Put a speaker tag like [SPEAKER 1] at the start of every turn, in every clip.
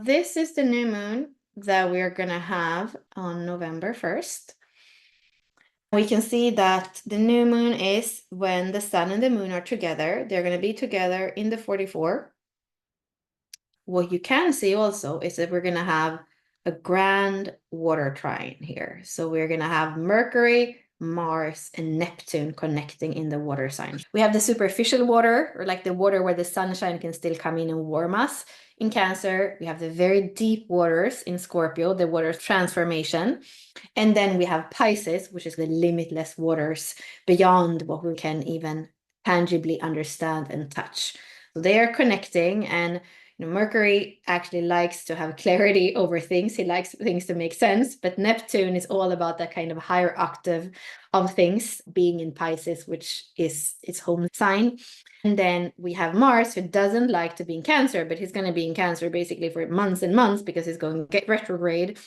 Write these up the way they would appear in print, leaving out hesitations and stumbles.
[SPEAKER 1] This is the new moon that we're going to have on November 1st. We can see that the new moon is when the sun and the moon are together. They're going to be together in the 44. What you can see also is that we're going to have a grand water trine here. So we're going to have Mercury, Mars, and Neptune connecting in the water sign. We have the superficial water, or like the water where the sunshine can still come in and warm us. In Cancer, we have the very deep waters in Scorpio, the water transformation. And then we have Pisces, which is the limitless waters beyond what we can even tangibly understand and touch. So they are connecting, and Mercury actually likes to have clarity over things. He likes things to make sense, but Neptune is all about that kind of higher octave of things, being in Pisces, which is its home sign. And then we have Mars, who doesn't like to be in Cancer, but he's going to be in Cancer basically for months and months because he's going to get retrograde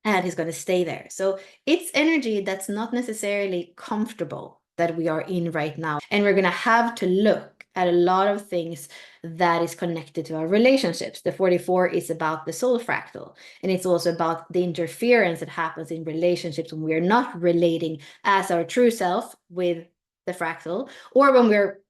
[SPEAKER 1] and he's going to stay there. So it's energy that's not necessarily comfortable that we are in right now. And we're going to have to look at a lot of things that is connected to our relationships. The 44 is about the soul fractal, and it's also about the interference that happens in relationships when we're not relating as our true self with the fractal, or when we're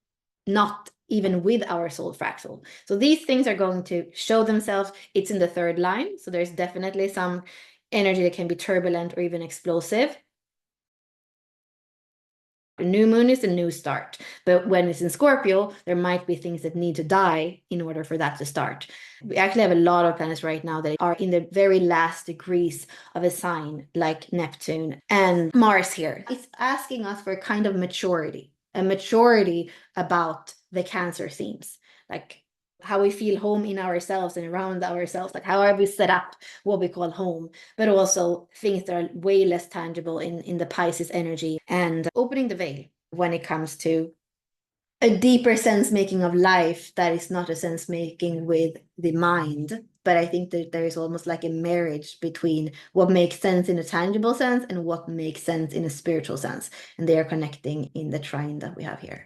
[SPEAKER 1] not even with our soul fractal. So these things are going to show themselves. It's in the third line, so there's definitely some energy that can be turbulent or even explosive. The new moon is a new start, but when it's in Scorpio, there might be things that need to die in order for that to start. We actually have a lot of planets right now that are in the very last degrees of a sign, like Neptune and Mars here. It's asking us for a kind of maturity, a maturity about the Cancer themes, like how we feel home in ourselves and around ourselves, like how are we set up what we call home, but also things that are way less tangible in the Pisces energy, and opening the veil when it comes to a deeper sense making of life that is not a sense making with the mind. But I think that there is almost like a marriage between what makes sense in a tangible sense and what makes sense in a spiritual sense, and they are connecting in the trine that we have here.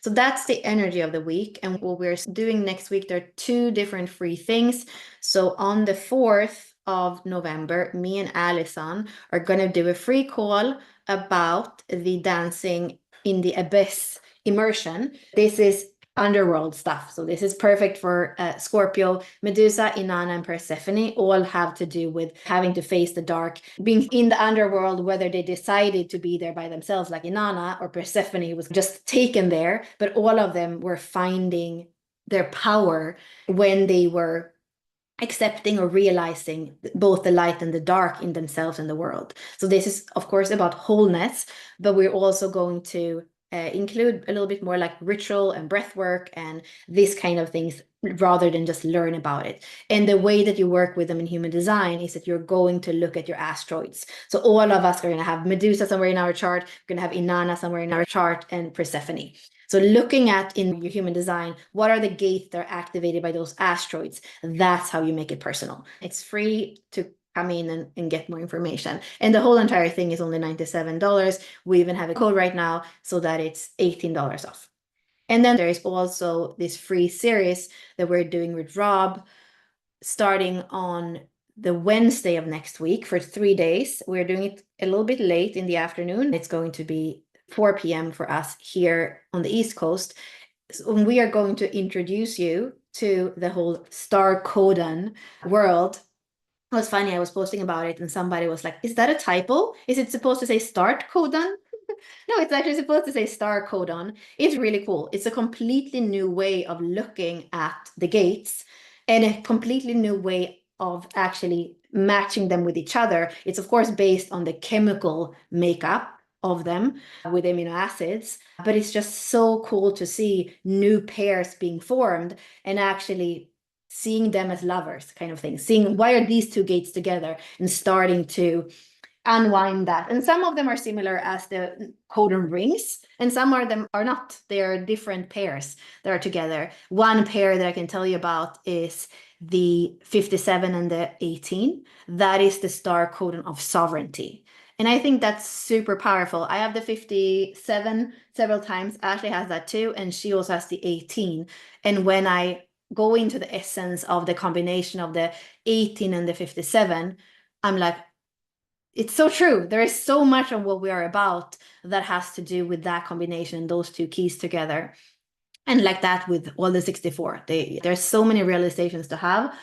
[SPEAKER 1] So that's the energy of the week. And what we're doing next week, there are 2 different free things. So on the 4th of November, me and Alison are going to do a free call about the Dancing in the Abyss immersion. This is underworld stuff. So this is perfect for Scorpio. Medusa, Inanna, and Persephone all have to do with having to face the dark, being in the underworld, whether they decided to be there by themselves like Inanna, or Persephone was just taken there, but all of them were finding their power when they were accepting or realizing both the light and the dark in themselves and the world. So this is, of course, about wholeness, but we're also going to include a little bit more like ritual and breath work and this kind of things, rather than just learn about it. And the way that you work with them in human design is that you're going to look at your asteroids. So all of us are going to have Medusa somewhere in our chart, we're going to have Inanna somewhere in our chart, and Persephone. So looking at in your human design, what are the gates that are activated by those asteroids? That's how you make it personal. It's free to come in and get more information. And the whole entire thing is only $97. We even have a code right now so that it's $18 off. And then there is also this free series that we're doing with Rob starting on the Wednesday of next week for 3 days. We're doing it a little bit late in the afternoon. It's going to be 4 p.m. for us here on the East Coast. So we are going to introduce you to the whole star codon world. It was funny, I was posting about it and somebody was like, is that a typo? Is it supposed to say start codon? No, it's actually supposed to say star codon. It's really cool. It's a completely new way of looking at the gates and a completely new way of actually matching them with each other. It's of course based on the chemical makeup of them with amino acids, but it's just so cool to see new pairs being formed and actually seeing them as lovers kind of thing, seeing why are these 2 gates together and starting to unwind that. And some of them are similar as the codon rings, and some of them are not. They are different pairs that are together. One pair that I can tell you about is the 57 and the 18. That is the star codon of sovereignty. And I think that's super powerful. I have the 57 several times. Ashley has that too, and she also has the 18. And when I go into the essence of the combination of the 18 and the 57, I'm like, it's so true. There is so much of what we are about that has to do with that combination, those two keys together. And like that with all the 64. There's so many realizations to have.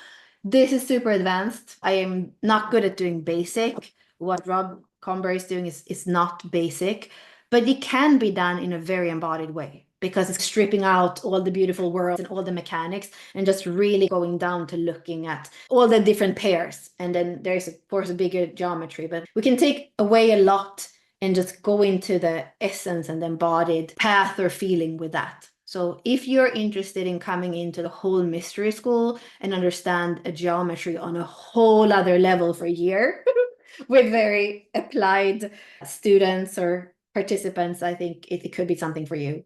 [SPEAKER 1] This is super advanced. I am not good at doing basic. What Rob Comber is doing is not basic, but it can be done in a very embodied way because it's stripping out all the beautiful worlds and all the mechanics and just really going down to looking at all the different pairs. And then there's, of course, a bigger geometry, but we can take away a lot and just go into the essence and the embodied path or feeling with that. So if you're interested in coming into the whole mystery school and understand a geometry on a whole other level for a year with very applied students or participants, I think it could be something for you.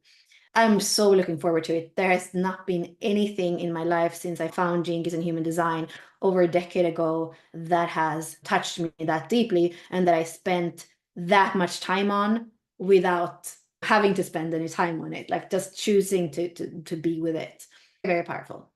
[SPEAKER 1] I'm so looking forward to it. There has not been anything in my life since I found Gene Keys and Human Design over a decade ago that has touched me that deeply and that I spent that much time on without having to spend any time on it, like just choosing to be with it. Very powerful.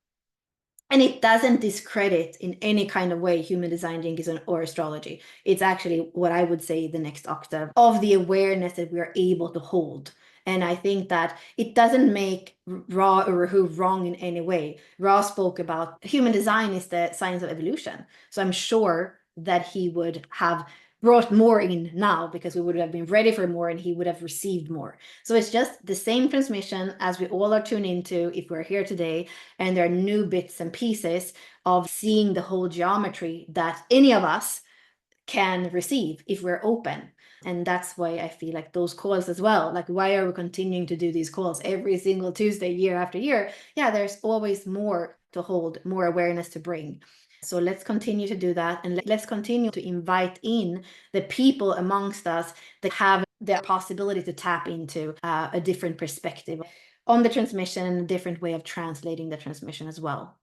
[SPEAKER 1] And it doesn't discredit in any kind of way human design, Gene Keys, or astrology. It's actually what I would say the next octave of the awareness that we are able to hold. And I think that it doesn't make Ra or Rahu wrong in any way. Ra spoke about human design is the science of evolution. So I'm sure that he would have brought more in now because we would have been ready for more and he would have received more. So it's just the same transmission as we all are tuned into if we're here today, and there are new bits and pieces of seeing the whole geometry that any of us can receive if we're open. And that's why I feel like those calls as well, like why are we continuing to do these calls every single Tuesday, year after year? Yeah, there's always more to hold, more awareness to bring. So let's continue to do that, and let's continue to invite in the people amongst us that have the possibility to tap into a different perspective on the transmission and a different way of translating the transmission as well.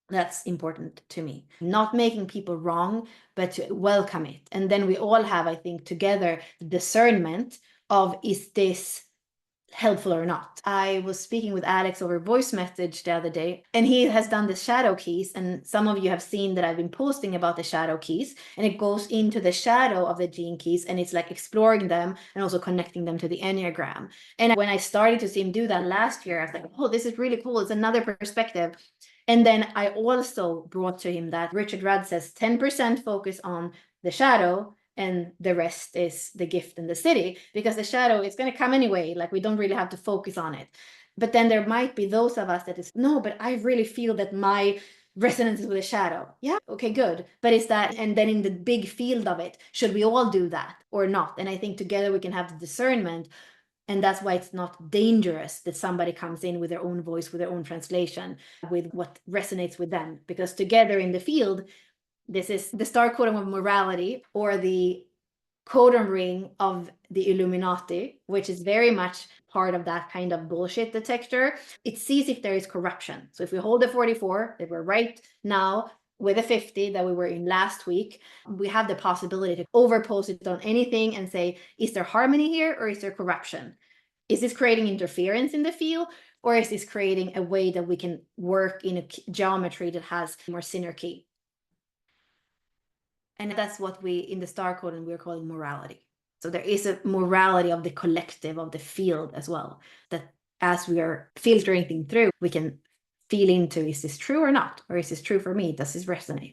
[SPEAKER 1] That's important to me. Not making people wrong, but to welcome it. And then we all have, I think, together the discernment of, is this helpful or not? I was speaking with Alex over voice message the other day, and he has done the shadow keys. And some of you have seen that I've been posting about the shadow keys, and it goes into the shadow of the gene keys, and it's like exploring them and also connecting them to the Enneagram. And when I started to see him do that last year, I was like, oh, this is really cool. It's another perspective. And then I also brought to him that Richard Rudd says 10% focus on the shadow and the rest is the gift and the city, because the shadow is going to come anyway. Like we don't really have to focus on it. But then there might be those of us that is, no, but I really feel that my resonance is with the shadow. Yeah, okay, good. But is that, and then in the big field of it, should we all do that or not? And I think together we can have the discernment. And that's why it's not dangerous that somebody comes in with their own voice, with their own translation, with what resonates with them. Because together in the field, this is the star codon of morality, or the codon ring of the Illuminati, which is very much part of that kind of bullshit detector. It sees if there is corruption. So if we hold the 44, that we're right now with a 50 that we were in last week, we have the possibility to overpose it on anything and say, is there harmony here or is there corruption? Is this creating interference in the field, or is this creating a way that we can work in a geometry that has more synergy? And that's what we, in the star codon, we're calling morality. So there is a morality of the collective, of the field as well, that as we are filtering things through, we can feel into, is this true or not? Or is this true for me? Does this resonate?